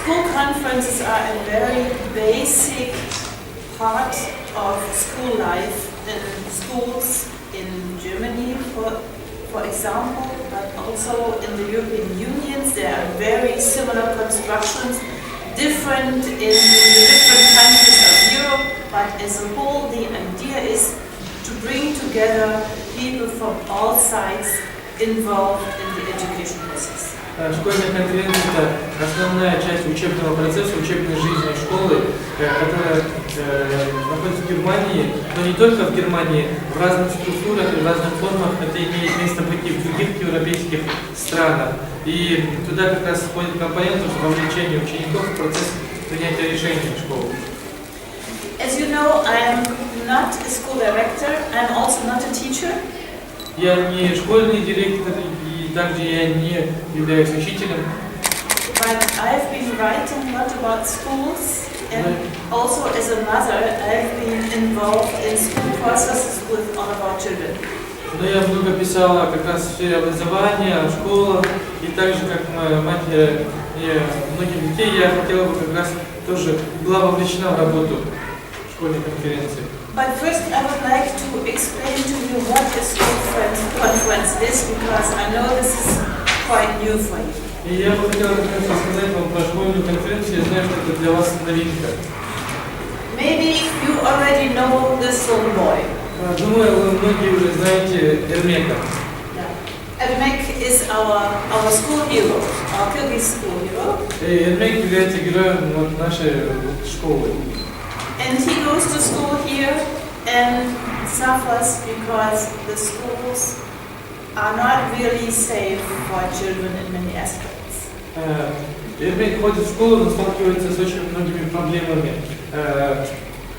School conferences are a very basic part of school life in schools in Germany, for example, but also in the European Union. There are very similar constructions, different in the different countries of Europe, but as a whole the idea is to bring together people from all sides involved in the education process. Школьная конференция – это основная часть учебного процесса, учебной жизни школы, которая находится в Германии, но не только в Германии, в разных структурах и в разных формах это имеет место быть и в других европейских странах. И туда как раз входит компонент вовлечения учеников в процесс принятия решений в школу. As you know, I am not a school director, I am also not a teacher. Я не школьный директор, и также я не являюсь учителем. But I've been writing a lot about schools, and also as a mother, I've been involved in school processes with all of our children. Но я много писала как раз в сфере образования, о школах, и также как мать многих детей, я хотела бы как раз тоже была вовлечена в работу школьной конференции. But first, I would like to explain to you what a school conference is, because I know this is quite new for you. И я бы хотела рассказать вам про школьную конференцию, я знаю, что это для вас новинка. Maybe you already know this little boy. Думаю, вы многие уже знаете Эрмека. Ermek is our school hero, our Kyrgyz school hero. Эрмек является героем нашей школы. And he goes to school here and suffers because the schools are not really safe for children in many aspects. Эрмек ходит в школу, но сталкивается с очень многими проблемами.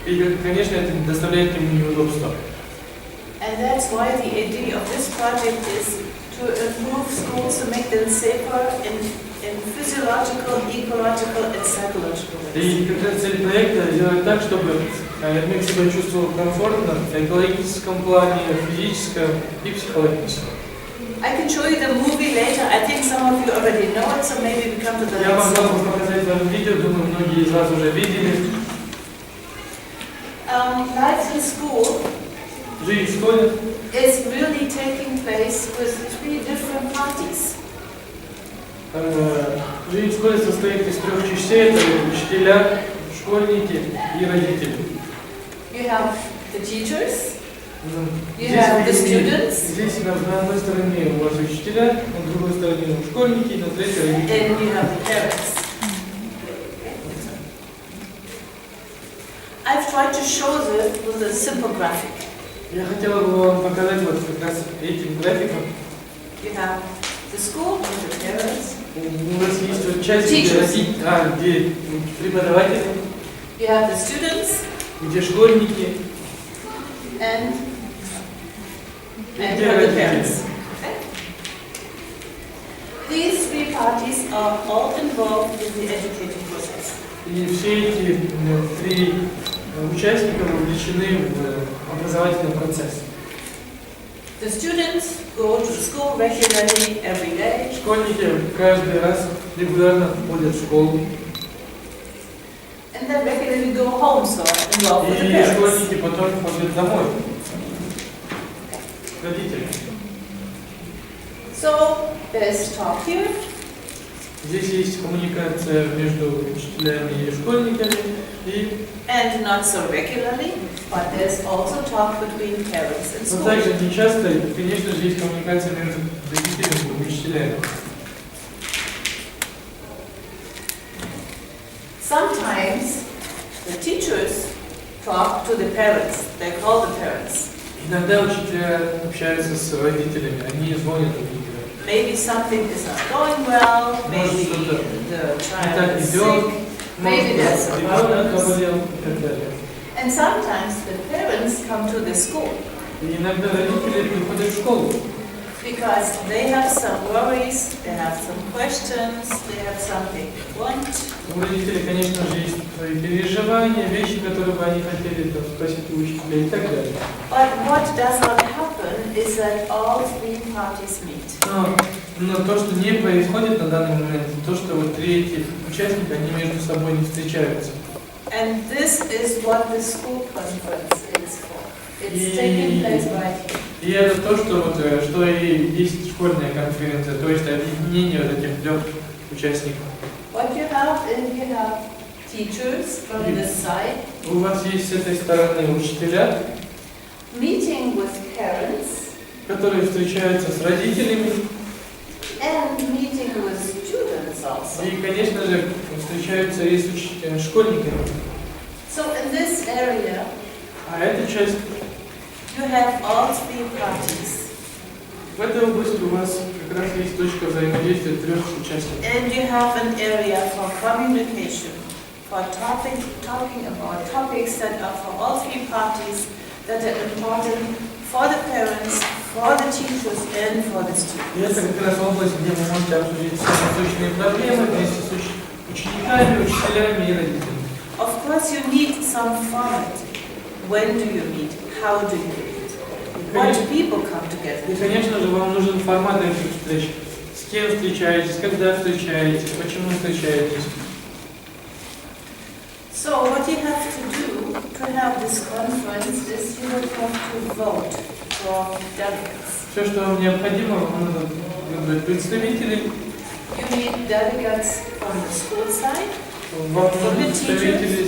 И, конечно, это доставляет ему неудобства. And that's why the idea of this project is to improve schools, to make them safer in physiological, ecological and psychological ways. И как раз цель проекта сделать так, чтобы Эрмек себя чувствовал комфортно в экологическом плане, физическом и психологическом. I can show you the movie later. I think some of you already know it, so maybe we come to the Я next могу one. вам показать вам видео, думаю, многие из вас уже видели. Life in school Жизнь в школе is really taking place with 3 different parties. Жизнь в школе состоит из 3 частей, это учителя, школьники и родители. You have the teachers, you have the students, Здесь на одной стороне у вас учителя, на другой стороне школьники, на третьей родители. and you have the parents. I've tried to show this with a simple graphic. Я хотела бы вам показать вот как раз этим графиком. You have the school and the parents. У нас есть вот часть, где преподаватели, You have the students где школьники, and и you где have the родители. parents. Okay? These 3 parties are all involved in the educating process. И все эти 3 участника вовлечены в образовательный процесс. The students go to school regularly every day. Школьники каждый раз регулярно ходят в школу. And then regularly go home, so involved with the И parents. школьники потом ходят домой. Родители. So there's talk here. Здесь есть коммуникация между учителями и школьниками, и And not so regularly, but there's also talk between parents and но school. также не часто, конечно же, есть коммуникация между родителями и учителями. Sometimes the teachers talk to the parents. They call the parents. Иногда учителя общаются с родителями, они звонят родителям. Maybe something is not going well. Maybe что-то the не child так is идет, sick. Maybe there's some ребенок problems. заболел и так далее. And sometimes the parents come to the school И иногда родители приходят в школу, because they have some worries, they have some questions, they have something they want. у родителей, конечно же, есть свои переживания, вещи, которые бы они хотели там, спросить у учителя и так далее. But what does not happen is that all 3 parties meet. Но Но то, что не происходит на данный момент, то, что вот три эти участника, они между собой не встречаются. And this is what the school conference is for. It's taking place right here. И это то, что, вот, что и есть школьная конференция, то есть объединение вот этих трех участников. What you have is you have teachers from this side, У вас есть с этой стороны учителя, meeting with parents, которые встречаются с родителями, and meeting with students also. и, конечно же, встречаются и с школьниками. So in this area, А эта часть, you have all three parties. в этой области у вас как раз есть точка взаимодействия трех участников. And you have an area for communication, for talking about topics that are for all three parties, that are important for the parents, for the teachers, and for the И это students. как раз область, где вы можете обсудить все насущные проблемы вместе с учениками, учителями и родителями. Of course, you need some format. When do you meet? How do you meet? What people come together? И, конечно же, вам нужен формат этих встреч. С кем встречаетесь, когда встречаетесь, почему встречаетесь. So what you have to do to have this conference is you will have to vote for delegates. Все, что вам необходимо, вам надо выбрать представителей. You need delegates from the school side. Вам нужны представители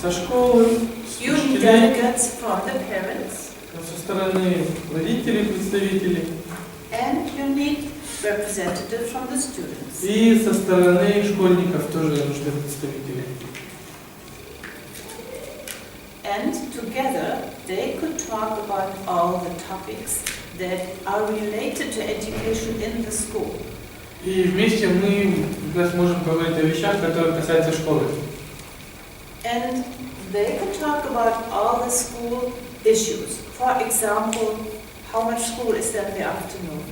со школы, с You need учителей, delegates from the parents. со стороны родителей, представителей, And you need representatives from the students. и со стороны школьников тоже нужны представители. And together they could talk about all the topics that are related to education in the school. И вместе мы как раз можем поговорить о вещах, которые касаются школы. And they could talk about all the school issues. For example, how much school is there in the afternoon?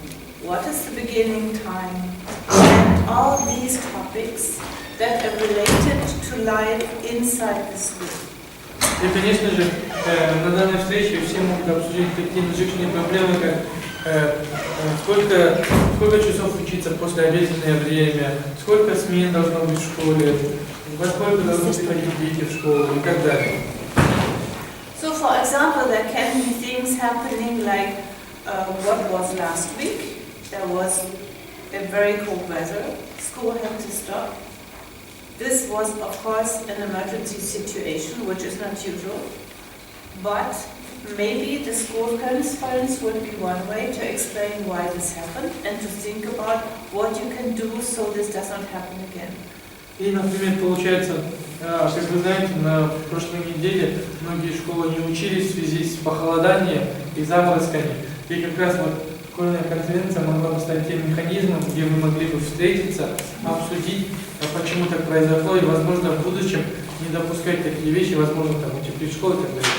What is the beginning time? And all these topics that are related to life inside the school. И, конечно же, на данной встрече все могут обсудить такие насущные проблемы, как сколько часов учиться в послеобеденное время, сколько смен должно быть в школе, во сколько должны приходить дети в школу и так далее. So, for example, there can be things happening like what was last week. There was a very cold weather. School had to stop. This was, of course, an emergency situation, which is not usual. But maybe the school conference would be one way to explain why this happened and to think about what you can do so this does not happen again. И, например, получается, как вы знаете, на прошлой неделе многие школы не учились в связи с похолоданием и заморозками. И как раз вот школьная конференция могла бы стать тем механизмом, где вы могли бы встретиться, обсудить, почему так произошло, и, возможно, в будущем не допускать такие вещи, возможно, там, утеплить школу и так далее.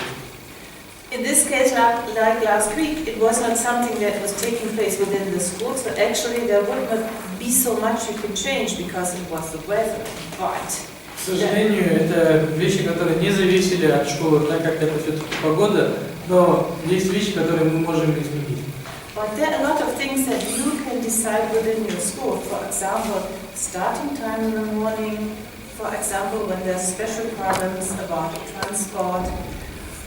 In this case, like last week, it was not something that was taking place within the school, so actually there would not be so much you can change because it was the weather. But К сожалению, это вещи, которые не зависели от школы, так как это все-таки погода, но есть вещи, которые мы можем изменить. But there are a lot of things that you can decide within your school. For example, starting time in the morning. For example, when there's special problems about transport.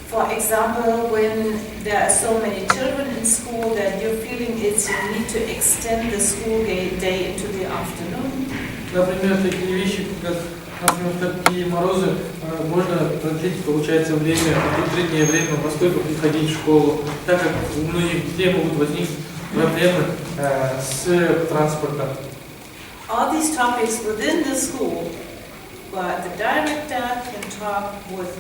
For example, when there are so many children in school that your feeling is you need to extend the school day into the afternoon. Например, такие вещи, как, например, в такие морозы можно продлить, получается, время, утреннее время, поскольку приходить в школу, так как у многих детей могут возникнуть проблемы с транспортом. All these topics within the school, but the director can talk with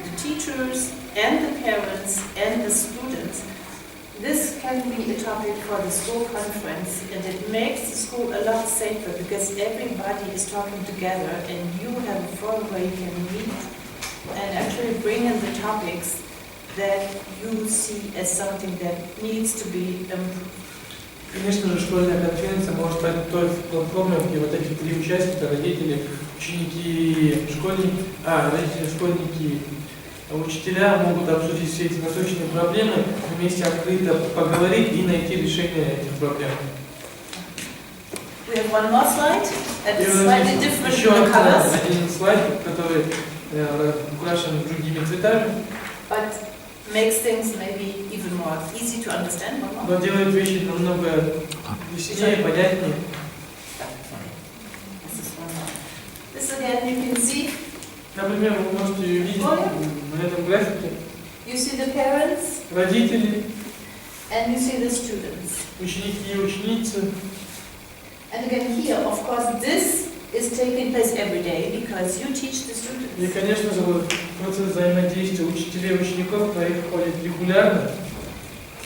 the teachers and the parents and the students. This can be a topic for the school conference, and it makes the school a lot safer because everybody is talking together and you have a forum where you can meet and actually bring in the topics that you see as something that needs to be improved. Конечно же, школьная конференция может стать той платформой, где вот эти три участника, родители, ученики, родители, школьники, учителя могут обсудить все эти насущные проблемы, вместе открыто поговорить и найти решение этих проблем. We have one more slide that И is у нас slightly есть different еще in the colors, один слайд, который украшен другими цветами, but makes things maybe even more easy to understand. One more. но делает вещи намного яснее, понятнее. This is one more. This again you can see. Например, вы можете увидеть на этом графике You see the parents родители, and you see the students. ученики и ученицы. And again here, of course, this is taking place every day because you teach the И, students. конечно же, вот процесс взаимодействия учителей и учеников происходит регулярно.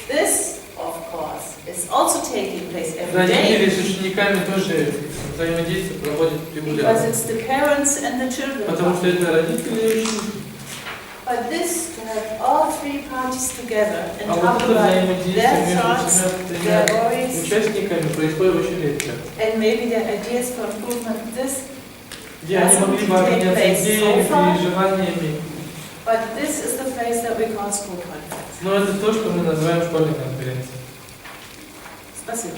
This, of course, is also taking place every Родители day с учениками тоже взаимодействие проводят because регулярно. it's the parents and the children. Потому что это родители и ученики. But this, to have all three parties together and А вот talk это about взаимодействие their между thoughts, тремя their worries, участниками происходит очень редко. and maybe their ideas for improvement, this, Где они могли бы обменяться идеями, переживаниями. but this is the place that we call school conference. Но это то, что мы называем школьной конференцией. Спасибо.